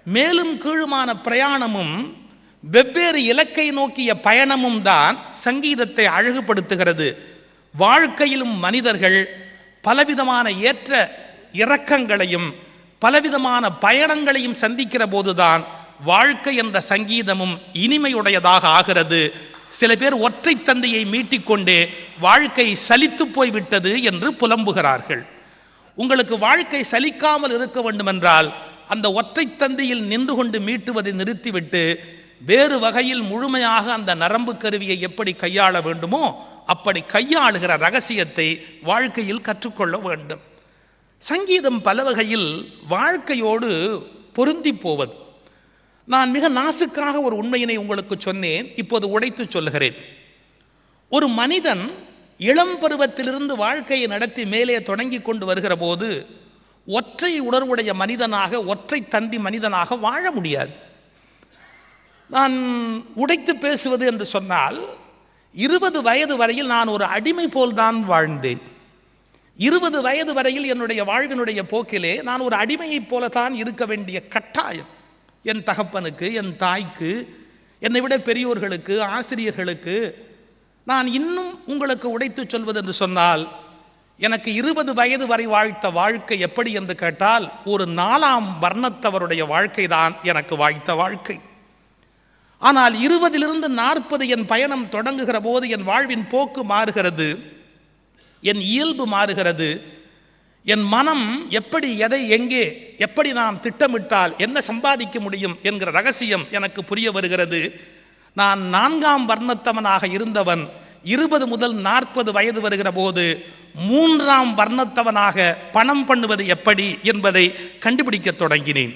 மேலும் கீழுமான பிரயாணமும் வெவ்வேறு இலக்கை நோக்கிய பயணமும் தான் சங்கீதத்தை அழகுபடுத்துகிறது. வாழ்க்கையிலும் மனிதர்கள் பலவிதமான ஏற்ற இறக்கங்களையும் பலவிதமான பயணங்களையும் சந்திக்கிற போதுதான் வாழ்க்கை என்ற சங்கீதமும் இனிமையுடையதாக ஆகிறது. சில பேர் ஒற்றை தந்தையை மீட்டிக்கொண்டே வாழ்க்கை சலித்து போய்விட்டது என்று புலம்புகிறார்கள். உங்களுக்கு வாழ்க்கை சலிக்காமல் இருக்க வேண்டுமென்றால் அந்த ஒற்றை தந்தையில் நின்று கொண்டு மீட்டுவதை நிறுத்திவிட்டு வேறு வகையில் முழுமையாக அந்த நரம்பு கருவியை எப்படி கையாள வேண்டுமோ அப்படி கையாளுகிற ரகசியத்தை வாழ்க்கையில் கற்றுக்கொள்ள வேண்டும். சங்கீதம் பல வகையில் வாழ்க்கையோடு பொருந்தி போவது. நான் மிக நாசுக்காக ஒரு உண்மையினை உங்களுக்கு சொன்னேன், இப்போது உடைத்து சொல்லுகிறேன். ஒரு மனிதன் இளம் பருவத்திலிருந்து வாழ்க்கையை நடத்தி மேலே தொடங்கி கொண்டு வருகிற போது ஒற்றை உணர்வுடைய மனிதனாக ஒற்றை தந்தி மனிதனாக வாழ முடியாது. நான் உடைத்து பேசுவது என்று சொன்னால் 20 வயது வரையில் நான் ஒரு அடிமை போல்தான் வாழ்ந்தேன். 20 வயது வரையில் என்னுடைய வாழ்வினுடைய போக்கிலே நான் ஒரு அடிமையைப் போலத்தான் இருக்க வேண்டிய கட்டாயம் என் தகப்பனுக்கு, என் தாய்க்கு, என்னை விட பெரியோர்களுக்கு, ஆசிரியர்களுக்கு. நான் இன்னும் உங்களுக்கு உடைத்து சொல்வது என்று சொன்னால் எனக்கு 20 வயது வரை வாழ்த்த வாழ்க்கை எப்படி என்று கேட்டால் ஒரு 4ஆம் வர்ணத்தவருடைய வாழ்க்கை தான் எனக்கு வாழ்த்த வாழ்க்கை. ஆனால் 20லிருந்து 40 என் பயணம் தொடங்குகிற போது என் வாழ்வின் போக்கு மாறுகிறது, என் இயல்பு மாறுகிறது. என் மனம் எப்படி எதை எங்கே எப்படி நாம் திட்டமிட்டால் என்ன சம்பாதிக்க முடியும் என்கிற ரகசியம் எனக்கு புரிய வருகிறது. நான் 4ஆம் வர்ணத்தவனாக இருந்தவன் 20 முதல் 40 வயது வருகிற போது 3ஆம் வர்ணத்தவனாக பணம் பண்ணுவது எப்படி என்பதை கண்டுபிடிக்க தொடங்கினேன்.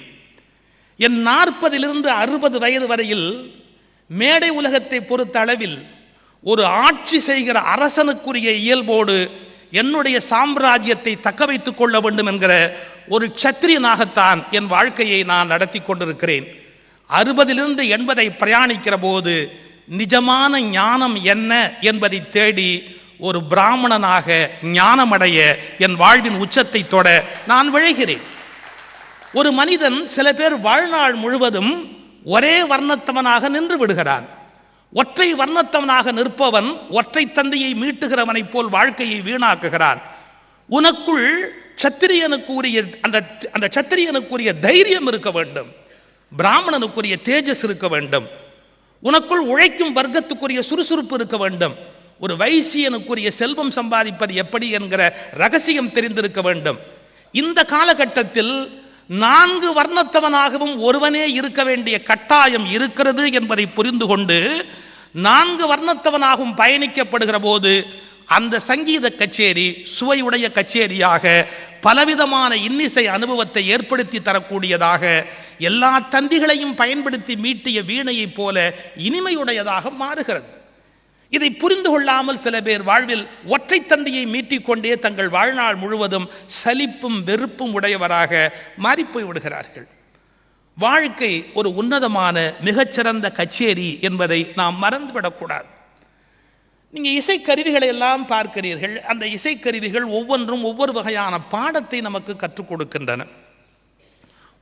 என் 40லிருந்து 60 வயது வரையில் மேடை உலகத்தை பொறுத்த அளவில் ஒரு ஆட்சி செய்கிற அரசனுக்குரிய இயல்போடு என்னுடைய சாம்ராஜ்யத்தை தக்க வைத்துக் கொள்ள வேண்டும் என்கிற ஒரு சத்திரியனாகத்தான் என் வாழ்க்கையை நான் நடத்தி கொண்டிருக்கிறேன். 60லிருந்து 80 பிரயாணிக்கிற போது நிஜமான ஞானம் என்ன என்பதை தேடி ஒரு பிராமணனாக ஞானமடைய என் வாழ்வின் உச்சத்தை தொட நான் விழைகிறேன். ஒரு மனிதன் சில பேர் வாழ்நாள் முழுவதும் ஒரே வர்ணத்தவனாக நின்று விடுகிறான். ஒற்றை வர்ணத்தவனாக நிற்பவன் ஒற்றை தந்தையை மீட்டுகிறவனைப் போல் வாழ்க்கையை வீணாக்குகிறான். உனக்குள் சத்திரியனுக்குரிய அந்த சத்திரியனுக்குரிய தைரியம் இருக்க வேண்டும், பிராமணனுக்குரிய தேஜஸ் இருக்க வேண்டும், உனக்குள் உழைக்கும் வர்க்கத்துக்குரிய சுறுசுறுப்பு இருக்க வேண்டும், ஒரு வைசியனுக்குரிய செல்வம் சம்பாதிப்பது எப்படி என்கிற ரகசியம் தெரிந்திருக்க வேண்டும். இந்த காலகட்டத்தில் 4 வர்ணத்தவனாகவும் ஒருவனே இருக்க வேண்டிய கட்டாயம் இருக்கிறது என்பதை புரிந்து கொண்டு 4 வர்ணத்தவனாகவும் பயணிக்கப்படுகிற போது அந்த சங்கீத கச்சேரி சுவையுடைய கச்சேரியாக பலவிதமான இன்னிசை அனுபவத்தை ஏற்படுத்தி தரக்கூடியதாக எல்லா தந்திகளையும் பயன்படுத்தி மீட்டிய வீணையைப் போல இனிமையுடையதாக மாறுகிறது. இதை புரிந்து கொள்ளாமல் சில பேர் வாழ்வில் ஒற்றை தந்தியை மீட்டிக்கொண்டே தங்கள் வாழ்நாள் முழுவதும் சலிப்பும் வெறுப்பும் உடையவராக மாறிப்போய் விடுகிறார்கள். வாழ்க்கை ஒரு உன்னதமான மிகச்சிறந்த கச்சேரி என்பதை நாம் மறந்துவிடக்கூடாது. நீங்கள் இசைக்கருவிகளை எல்லாம் பார்க்கிறீர்கள். அந்த இசைக்கருவிகள் ஒவ்வொன்றும் ஒவ்வொரு வகையான பாடத்தை நமக்கு கற்றுக் கொடுக்கின்றன.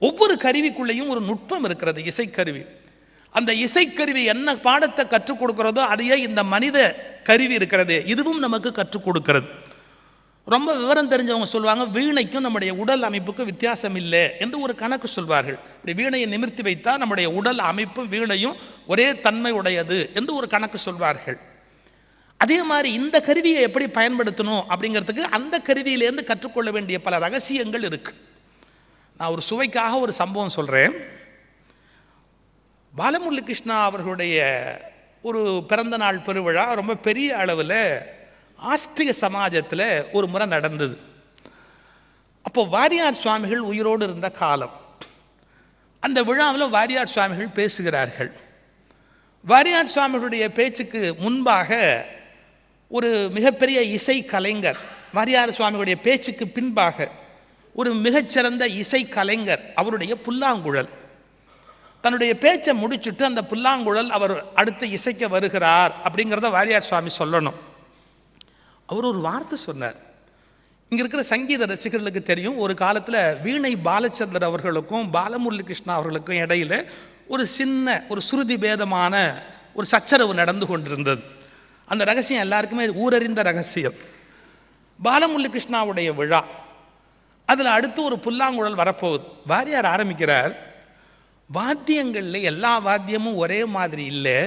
ஒவ்வொரு கருவிக்குள்ளேயும் ஒரு நுட்பம் இருக்கிறது. இசைக்கருவி அந்த இசைக்கருவி என்ன பாடத்தை கற்றுக் கொடுக்கிறதோ அதையே இந்த மனித கருவி இருக்கிறது இதுவும் நமக்கு கற்றுக் கொடுக்கிறது. ரொம்ப விவரம் தெரிஞ்சவங்க சொல்லுவாங்க, வீணைக்கும் நம்முடைய உடல் அமைப்புக்கும் வித்தியாசம் இல்லை என்று ஒரு கணக்கு சொல்வார்கள். இப்படி வீணையை நிமிர்த்தி வைத்தால் நம்முடைய உடல் அமைப்பும் வீணையும் ஒரே தன்மை உடையது என்று ஒரு கணக்கு சொல்வார்கள். அதே மாதிரி இந்த கருவியை எப்படி பயன்படுத்தணும் அப்படிங்கிறதுக்கு அந்த கருவியிலேருந்து கற்றுக்கொள்ள வேண்டிய பல ரகசியங்கள் இருக்கு. நான் ஒரு சுவைக்காக ஒரு சம்பவம் சொல்கிறேன். பாலமுரளி கிருஷ்ணா அவர்களுடைய ஒரு பிறந்த நாள் பெருவிழா ரொம்ப பெரிய அளவில் ஆஸ்திக சமாஜத்தில் ஒரு முறை நடந்தது. அப்போ வாரியார் சுவாமிகள் உயிரோடு இருந்த காலம். அந்த விழாவில் வாரியார் சுவாமிகள் பேசுகிறார்கள். வாரியார் சுவாமிகளுடைய பேச்சுக்கு முன்பாக ஒரு மிகப்பெரிய இசை கலைஞர், வாரியார் சுவாமிகளுடைய பேச்சுக்கு பின்பாக ஒரு மிகச்சிறந்த இசை கலைஞர், அவருடைய புல்லாங்குழல் தன்னுடைய பேச்சை முடிச்சுட்டு அந்த புல்லாங்குழல் அவர் அடுத்து இசைக்க வருகிறார் அப்படிங்கிறத வாரியார் சுவாமி சொல்லணும். அவர் ஒரு வார்த்தை சொன்னார், இங்கே இருக்கிற சங்கீத ரசிகர்களுக்கு தெரியும், ஒரு காலத்தில் வீணை பாலச்சந்தர் அவர்களுக்கும் பாலமுரளி கிருஷ்ணா அவர்களுக்கும் இடையில் ஒரு சின்ன ஒரு சுருதி பேதமான ஒரு சச்சரவு நடந்து கொண்டிருந்தது. அந்த ரகசியம் எல்லாருக்குமே ஊரறிந்த ரகசியம். பாலமுரளி கிருஷ்ணாவுடைய விழா, அதில் அடுத்து ஒரு புல்லாங்குழல் வரப்போகுது. வாரியார் ஆரம்பிக்கிறார், வாத்தியங்களில் எல்லா வாத்தியமும் ஒரே மாதிரி இல்லை,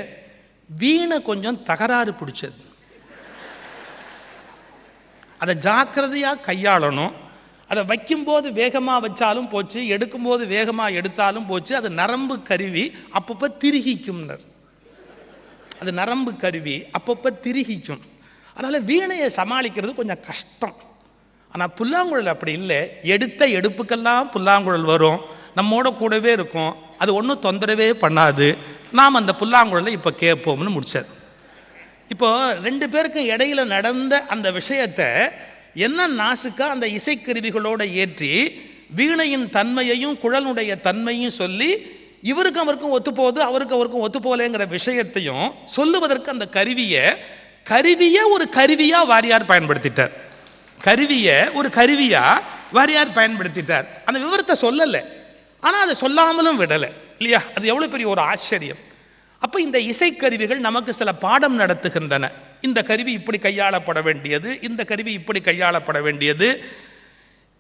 வீணை கொஞ்சம் தகராறு பிடிச்சது, அதை ஜாக்கிரதையாக கையாளணும், அதை வைக்கும்போது வேகமாக வச்சாலும் போச்சு, எடுக்கும்போது வேகமாக எடுத்தாலும் போச்சு, அது நரம்பு கருவி அப்பப்போ திருகிக்கும்னர். அது நரம்பு கருவி அப்பப்போ திருகிக்கும். அதனால் வீணையை சமாளிக்கிறது கொஞ்சம் கஷ்டம். ஆனால் புல்லாங்குழல் அப்படி இல்லை, எடுத்த எடுப்புக்கெல்லாம் புல்லாங்குழல் வரும், நம்மோட கூடவே இருக்கும், அது ஒன்றும் தொந்தரவே பண்ணாது, நாம் அந்த புல்லாங்குழலை இப்போ கேட்போம்னு முடிச்சார். இப்போ ரெண்டு பேருக்கும் இடையில நடந்த அந்த விஷயத்தை என்ன நாசுக்கா அந்த இசைக்கருவிகளோடு ஏற்றி வீணையின் தன்மையையும் குழலுடைய தன்மையும் சொல்லி இவருக்கும் அவருக்கும் ஒத்துப்போகுது, அவருக்கும் ஒத்துப்போலேங்கிற விஷயத்தையும் சொல்லுவதற்கு அந்த கருவியை ஒரு கருவியாக வாரியார் பயன்படுத்திட்டார். கருவியை ஒரு கருவியாக வாரியார் பயன்படுத்திட்டார். அந்த விவரத்தை சொல்லலை, ஆனால் அதை சொல்லாமலும் விடலை இல்லையா? அது எவ்வளோ பெரிய ஒரு ஆச்சரியம். அப்போ இந்த இசைக்கருவிகள் நமக்கு சில பாடம் நடத்துகின்றன. இந்த கருவி இப்படி கையாளப்பட வேண்டியது, இந்த கருவி இப்படி கையாளப்பட வேண்டியது,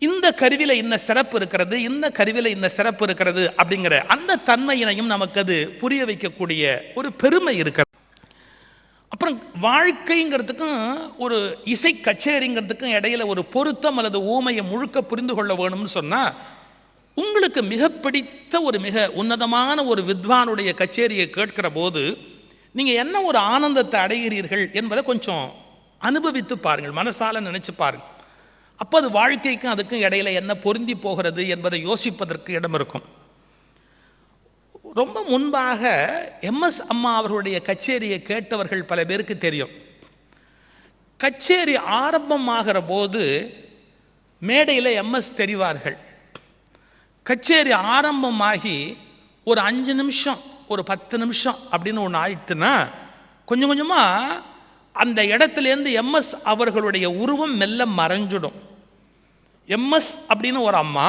இந்த கருவியில் இன்ன சிறப்பு இருக்கிறது, இந்த கருவியில் இன்ன சிறப்பு இருக்கிறது அப்படிங்கிற அந்த தன்மையினையும் நமக்கு அது புரிய வைக்கக்கூடிய ஒரு பெருமை இருக்கிறது. அப்புறம் வாழ்க்கைங்கிறதுக்கும் ஒரு இசை கச்சேரிங்கிறதுக்கும் இடையில ஒரு பொருத்தம் அல்லது ஊமையை முழுக்க புரிந்து கொள்ள வேணும்னு சொன்னால், உங்களுக்கு மிக பிடித்த ஒரு மிக உன்னதமான ஒரு வித்வானுடைய கச்சேரியை கேட்கிற போது நீங்கள் என்ன ஒரு ஆனந்தத்தை அடைகிறீர்கள் என்பதை கொஞ்சம் அனுபவித்து பாருங்கள், மனசால நினச்சி பாருங்கள். அப்போ அது வாழ்க்கைக்கும் அதுக்கும் இடையில என்ன பொருந்தி போகிறது என்பதை யோசிப்பதற்கு இடம் இருக்கும். ரொம்ப முன்பாக எம்எஸ் அம்மா அவர்களுடைய கச்சேரியை கேட்டவர்கள் பல பேருக்கு தெரியும். கச்சேரி ஆரம்பமாகிற போது மேடையில் எம்எஸ் தெரிவார்கள். கச்சேரி ஆரம்பமாகி ஒரு 5 நிமிஷம் ஒரு 10 நிமிஷம் அப்படின்னு ஒன்று ஆயிடுத்துன்னா கொஞ்சம் கொஞ்சமாக அந்த இடத்துலேருந்து எம்எஸ் அவர்களுடைய உருவம் மெல்ல மறைஞ்சிடும். எம்எஸ் அப்படின்னு ஒரு அம்மா,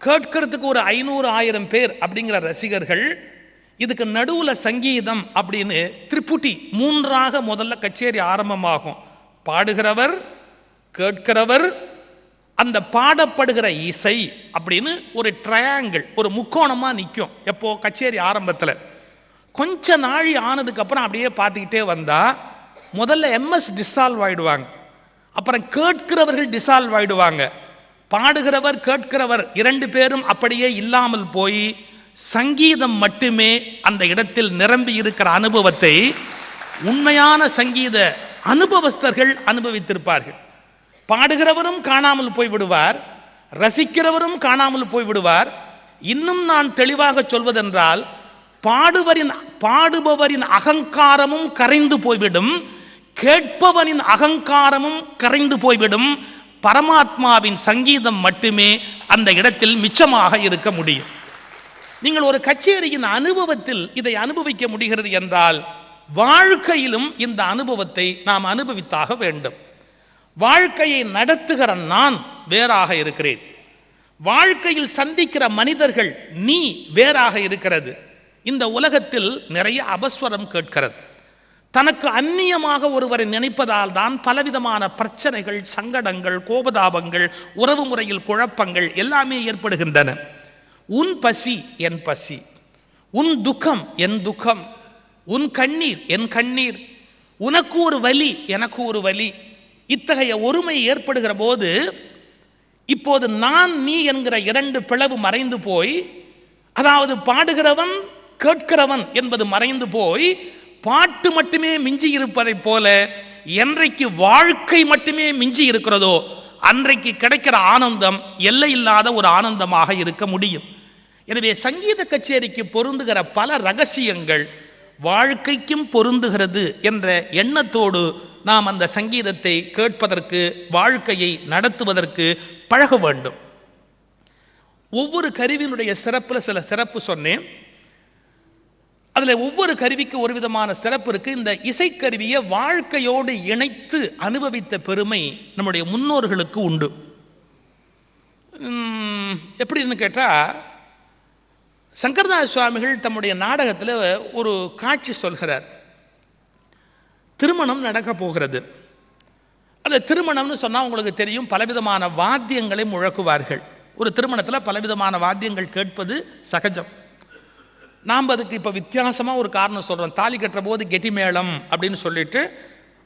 கேட்கறதுக்கு ஒரு 500,000 பேர் அப்படிங்கிற ரசிகர்கள், இதுக்கு நடுவில் சங்கீதம் அப்படின்னு திரிபுட்டி 3ஆக முதல்ல கச்சேரி ஆரம்பமாகும். பாடுகிறவர், கேட்கிறவர், அந்த பாடப்படுகிற இசை அப்படின்னு ஒரு ட்ரையாங்கிள், ஒரு முக்கோணமாக நிற்கும். எப்போ கச்சேரி ஆரம்பத்தில் கொஞ்ச நாழி ஆனதுக்கப்புறம் அப்படியே பார்த்துக்கிட்டே வந்தால் முதல்ல எம்எஸ் டிசால்வ் ஆகிடுவாங்க, அப்புறம் கேட்கிறவர்கள் டிசால்வ் ஆகிடுவாங்க, பாடுகிறவர் கேட்கிறவர் 2 பேரும் அப்படியே இல்லாமல் போய் சங்கீதம் மட்டுமே அந்த இடத்தில் நிரம்பி இருக்கிற அனுபவத்தை உண்மையான சங்கீத அனுபவஸ்தர்கள் அனுபவித்திருப்பார்கள். பாடுகிறவரும் காணாமல் போய்விடுவார், ரசிக்கிறவரும் காணாமல் போய்விடுவார். இன்னும் நான் தெளிவாக சொல்வதென்றால், பாடுபவரின் அகங்காரமும் கரைந்து போய்விடும், கேட்பவனின் அகங்காரமும் கரைந்து போய்விடும். பரமாத்மாவின் சங்கீதம் மட்டுமே அந்த இடத்தில் மிச்சமாக இருக்க முடியும். நீங்கள் ஒரு கச்சேரியின் அனுபவத்தில் இதை அனுபவிக்க முடிகிறது என்றால், வாழ்க்கையிலும் இந்த அனுபவத்தை நாம் அனுபவித்தாக வேண்டும். வாழ்க்கையை நடத்துகிற நான் வேறாக இருக்கிறேன், வாழ்க்கையில் சந்திக்கிற மனிதர்கள் நீ வேறாக இருக்கிறது. இந்த உலகத்தில் நிறைய அபஸ்வரம் கேட்கிறது. தனக்கு அந்நியமாக ஒருவரை நினைப்பதால் தான் பலவிதமான பிரச்சனைகள், சங்கடங்கள், கோபதாபங்கள், உறவு முறையில் குழப்பங்கள் எல்லாமே ஏற்படுகின்றன. உன் பசி என் பசி, உன் துக்கம் என் துக்கம், உன் கண்ணீர் என் கண்ணீர், உனக்கு ஒரு வலி எனக்கு ஒரு வலி. இத்தகைய ஒருமை ஏற்படுகிற போது இப்போது நான் நீ என்கிற 2 பிளவு மறைந்து போய், அதாவது பாடுகிறவன் கேட்கிறவன் என்பது மறைந்து போய் பாட்டு மட்டுமே மிஞ்சி இருப்பதை போல என்றைக்கு வாழ்க்கை மட்டுமே மிஞ்சி இருக்கிறதோ அன்றைக்கு கிடைக்கிற ஆனந்தம் எல்லையில்லாத ஒரு ஆனந்தமாக இருக்க முடியும். எனவே சங்கீத கச்சேரிக்கு பொருந்துகிற பல ரகசியங்கள் வாழ்க்கைக்கும் பொருந்துகிறது என்ற எண்ணத்தோடு நாம் அந்த சங்கீதத்தை கேட்பதற்கு, வாழ்க்கையை நடத்துவதற்கு பழக வேண்டும். ஒவ்வொரு கருவியினுடைய சிறப்பில் சில சிறப்பு சொன்னேன். அதில் ஒவ்வொரு கருவிக்கு ஒரு விதமான சிறப்பு இருக்குது. இந்த இசைக்கருவியை வாழ்க்கையோடு இணைத்து அனுபவித்த பெருமை நம்முடைய முன்னோர்களுக்கு உண்டு. எப்படின்னு கேட்டால், சங்கரதாஸ் சுவாமிகள் தம்முடைய நாடகத்தில் ஒரு காட்சி சொல்கிறார். திருமணம் நடக்க போகிறது. அந்த திருமணம்னு சொன்னால் உங்களுக்கு தெரியும், பலவிதமான வாத்தியங்களை முழக்குவார்கள். ஒரு திருமணத்தில் பலவிதமான வாத்தியங்கள் கேட்பது சகஜம். நாம் அதுக்கு இப்போ வித்தியாசமாக ஒரு காரணம் சொல்கிறோம். தாலி கட்டுற போது கெட்டி மேளம் அப்படின்னு சொல்லிட்டு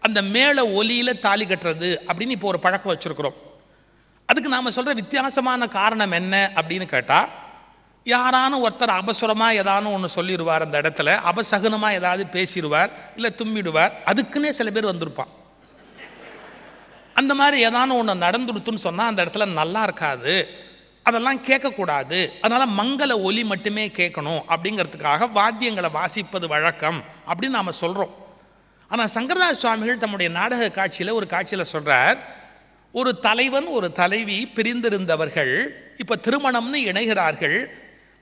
அந்த மேள ஒலியில் தாலி கட்டுறது அப்படின்னு இப்போ ஒரு பழக்கம் வச்சுருக்குறோம். அதுக்கு நாம் சொல்கிற வித்தியாசமான காரணம் என்ன அப்படின்னு கேட்டால், யாரான ஒருத்தர் அபசுரமாக ஏதானு ஒன்று சொல்லிடுவார், அந்த இடத்துல அபசகுனமாக ஏதாவது பேசிடுவார், இல்லை தும்மிடுவார், அதுக்குன்னே சில பேர் வந்திருப்பான். அந்த மாதிரி ஏதானு ஒன்று நடந்துடுத்துன்னு சொன்னால் அந்த இடத்துல நல்லா இருக்காது, அதெல்லாம் கேட்கக்கூடாது, அதனால் மங்கள ஒலி மட்டுமே கேட்கணும் அப்படிங்கிறதுக்காக வாத்தியங்களை வாசிப்பது வழக்கம் அப்படின்னு நாம் சொல்கிறோம். ஆனால் சங்கரதாஸ் சுவாமிகள் தம்முடைய நாடக காட்சியில் ஒரு காட்சியில் சொல்கிறார், ஒரு தலைவன் ஒரு தலைவி பிரிந்திருந்தவர்கள் இப்போ திருமணம்னு இணைகிறார்கள்.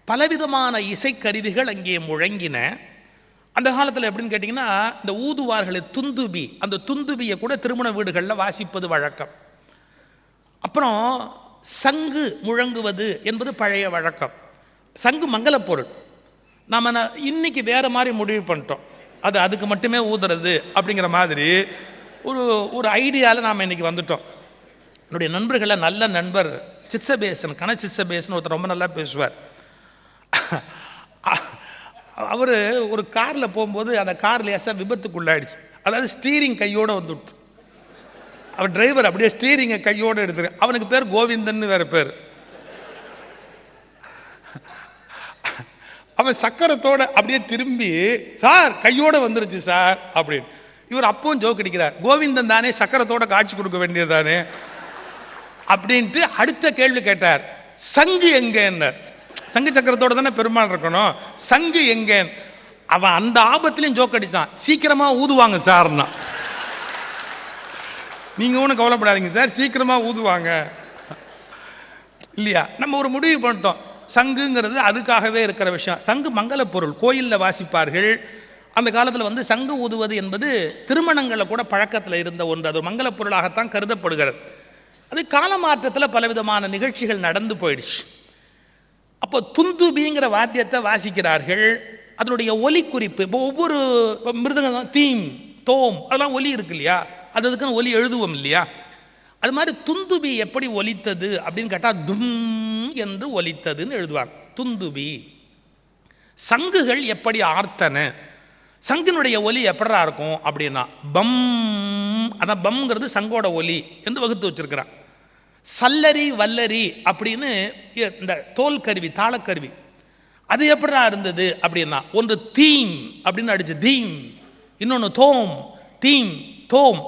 பலவிதமான இசைக்கருவிகள் அங்கே முழங்கின. அந்த காலத்தில் எப்படின்னு கேட்டிங்கன்னா, இந்த ஊதுவார்களை துந்துபி, அந்த துந்துபியை கூட திருமண வீடுகளில் வாசிப்பது வழக்கம். அப்புறம் சங்கு முழங்குவது என்பது பழைய வழக்கம். சங்கு மங்கள பொருள். நாம் இன்னைக்கு வேறு மாதிரி முடிவு பண்ணிட்டோம், அது அதுக்கு மட்டுமே ஊதுறது அப்படிங்கிற மாதிரி ஒரு ஐடியாவில் நாம் இன்றைக்கி வந்துட்டோம். என்னுடைய நண்பர்களில் நல்ல நண்பர் சித்சபேசன், சித்சபேசன் ஒருத்தர் ரொம்ப நல்லா பேசுவார். அவர் ஒரு காரில் போகும்போது அந்த கார் லேசாக விபத்துக்குள்ளாயிடுச்சு. அதாவது ஸ்டீரிங் கையோடு வந்துடுச்சு. அவர் டிரைவர் அப்படியே ஸ்டீரிங்கை கையோடு எடுத்துரு. அவனுக்கு பேர் கோவிந்தன் வேறு பேர். அவன் சக்கரத்தோடு அப்படியே திரும்பி, சார் கையோடு வந்துருச்சு சார் அப்படின்னு. இவர் அப்பவும் ஜோக் அடிக்கிறார், கோவிந்தன் தானே சக்கரத்தோட காட்சி கொடுக்க வேண்டியது தானே அப்படின்ட்டு அடுத்த கேள்வி கேட்டார், சங்கு எங்கேன்னார். சங்கு சக்கரத்தோடு தானே பெருமாள் இருக்கணும், சங்கு எங்கேன்னு. அவன் அந்த ஆபத்துலையும் ஜோக் அடித்தான், சீக்கிரமாக ஊதுவாங்க சார்னா. நீங்கள் ஒன்றும் கவலைப்படாதீங்க சார், சீக்கிரமாக ஊதுவாங்க இல்லையா. நம்ம ஒரு முடிவு பண்ணிட்டோம், சங்குங்கிறது அதுக்காகவே இருக்கிற விஷயம். சங்கு மங்கள பொருள், கோயிலில் வாசிப்பார்கள். அந்த காலத்தில் சங்கு ஊதுவது என்பது திருமணங்களில் கூட பழக்கத்தில் இருந்த ஒன்று. அது மங்கள பொருளாகத்தான் கருதப்படுகிறது. அது காலமாற்றத்தில் பலவிதமான நிகழ்ச்சிகள் நடந்து போயிடுச்சு. அப்போ துந்துபிங்கிற வாத்தியத்தை வாசிக்கிறார்கள். அதனுடைய ஒலி குறிப்பு, இப்போ ஒவ்வொரு மிருதங்கம் தீம் தோம் அதெல்லாம் ஒலி இருக்கு இல்லையா, அதுக்குன்னு ஒலி எழுதுவோம் இல்லையா. அது மாதிரி துந்துபி எப்படி ஒலித்தது அப்படின்னு கேட்டால் தும் என்று ஒலித்ததுன்னு எழுதுவாங்க துந்துபி. சங்குகள் எப்படி ஆர்த்தன, சங்கினுடைய ஒலி எப்படா இருக்கும் அப்படின்னா பம், அதான் பம்ங்கிறது சங்கோட ஒலி என்று வகுத்து வச்சிருக்கிறான். சல்லரி வல்லரி அப்படின்னு இந்த தோல் கருவி, தாளக்கருவி, அது எப்படா இருந்தது அப்படின்னா ஒன்று தீம் அப்படின்னு அடிச்சு தீம், இன்னொன்று தோம், தீம் தோம்.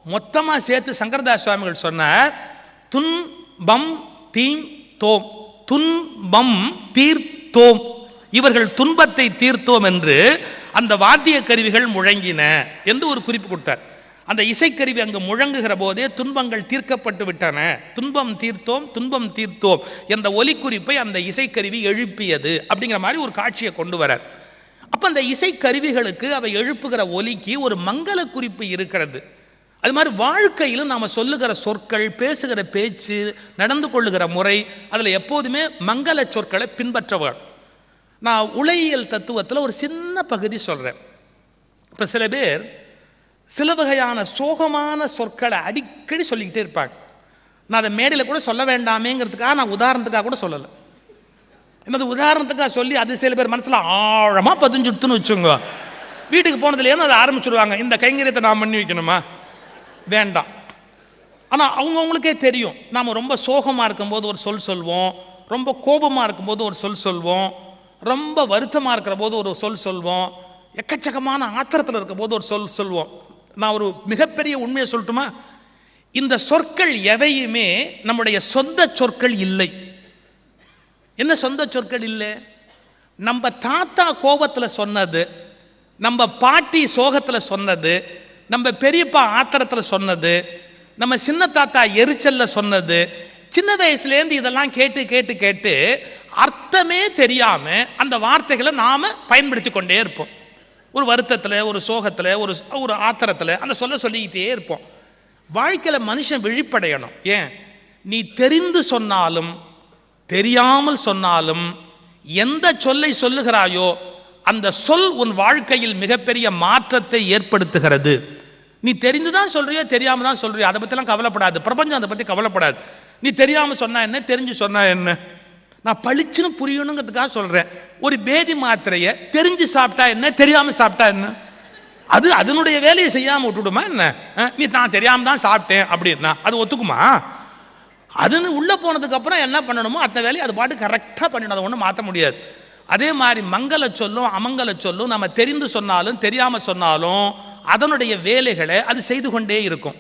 மொத்தமாக சேர்த்து சங்கரதாஸ் சுவாமிகள் சொன்னார், துன் பம் தீம் தோம், துன்பம் தீர்த்தோம், இவர்கள் துன்பத்தை தீர்த்தோம் என்று அந்த வாத்திய கருவிகள் முழங்கின என்று ஒரு குறிப்பு கொடுத்தார். அந்த இசைக்கருவி அங்கு முழங்குகிற போதே துன்பங்கள் தீர்க்கப்பட்டு விட்டன, துன்பம் தீர்த்தோம் துன்பம் தீர்த்தோம் என்ற ஒலி குறிப்பை அந்த இசைக்கருவி எழுப்பியது அப்படிங்கிற மாதிரி ஒரு காட்சியை கொண்டு வரார். அப்போ அந்த இசைக்கருவிகளுக்கு அவை எழுப்புகிற ஒலிக்கு ஒரு மங்கள குறிப்பு இருக்கிறது. அது மாதிரி வாழ்க்கையிலும் நாம் சொல்லுகிற சொற்கள், பேசுகிற பேச்சு, நடந்து கொள்ளுகிற முறை, அதில் எப்போதுமே மங்கள சொற்களை பின்பற்றவர். நான் உளவியல் தத்துவத்தில் ஒரு சின்ன பகுதி சொல்கிறேன். இப்போ சில பேர் சில வகையான சோகமான சொற்களை அடிக்கடி சொல்லிக்கிட்டே இருப்பாங்க. நான் அதை மேடையில் கூட சொல்ல வேண்டாமேங்கிறதுக்காக நான் உதாரணத்துக்காக கூட சொல்லலை. என்னது உதாரணத்துக்காக சொல்லி அது சில பேர் மனசில் ஆழமாக பதிஞ்சுடுத்துன்னு வச்சுங்க. வீட்டுக்கு போனதுலேருந்து அதை ஆரம்பிச்சுடுவாங்க, இந்த கைங்கரியத்தை நான் பண்ணி வைக்கணுமா, வேண்டாம். ஆனால் அவங்கவுங்களுக்கே தெரியும், நாம் ரொம்ப சோகமாக இருக்கும்போது ஒரு சொல் சொல்வோம், ரொம்ப கோபமாக இருக்கும்போது ஒரு சொல் சொல்வோம், ரொம்ப வருத்தமாக இருக்கிற போது ஒரு சொல் சொல்வோம், எக்கச்சக்கமான ஆத்திரத்தில் இருக்கிற போது ஒரு சொல் சொல்வோம். நான் ஒரு மிகப்பெரிய உண்மையை சொல்லட்டுமா, இந்த சொற்கள் எவையுமே நம்முடைய சொந்த சொற்கள் இல்லை. என்ன சொந்த சொற்கள் இல்லை? நம்ம தாத்தா கோபத்தில் சொன்னது, நம்ம பாட்டி சோகத்தில் சொன்னது, நம்ம பெரியப்பா ஆத்திரத்தில் சொன்னது, நம்ம சின்ன தாத்தா எரிச்சலில் சொன்னது, சின்ன வயசுலேருந்து இதெல்லாம் கேட்டு கேட்டு கேட்டு அர்த்தமே தெரியாம அந்த வார்த்தைகளை நாம பயன்படுத்தி கொண்டே இருப்போம். ஒரு வருத்தத்தில், ஒரு சோகத்தில், ஒரு ஆத்திரத்தில் அந்த சொல்லிக்கிட்டே இருப்போம். வாழ்க்கையில் மனுஷன் விழிப்படையணும். ஏன், நீ தெரிந்து சொன்னாலும் தெரியாமல் சொன்னாலும் எந்த சொல்லை சொல்லுகிறாயோ அந்த சொல் உன் வாழ்க்கையில் மிகப்பெரிய மாற்றத்தை ஏற்படுத்துகிறது. நீ தெரிந்து தான் சொல்றியோ தெரியாம தான் சொல்றியோ அதை பற்றிலாம் கவலைப்படாது. பிரபஞ்சம் அதை பற்றி கவலைப்படாது. நீ தெரியாமல் சொன்னா என்ன, தெரிஞ்சு சொன்னா என்ன. நான் பளிச்சுன்னு புரியணுங்கிறதுக்காக சொல்றேன். ஒரு பேதி மாத்திரையை தெரிஞ்சு சாப்பிட்டா என்ன, தெரியாம சாப்பிட்டா என்ன, அது அதனுடைய வேலையை செய்யாம விட்டுடுமா என்ன? நீ நான் தெரியாம தான் சாப்பிட்டேன் அப்படின்னா அது ஒத்துக்குமா? அதுன்னு உள்ள போனதுக்கு அப்புறம் என்ன பண்ணணுமோ அந்த வேலையை அது பாட்டு கரெக்டாக பண்ணிடும். அதை ஒன்றும் மாற்ற முடியாது. அதே மாதிரி மங்கள சொல்லும் அமங்கல சொல்லும் நம்ம தெரிந்து சொன்னாலும் தெரியாம சொன்னாலும் அதனுடைய வேலைகளை அது செய்து கொண்டே இருக்கும்.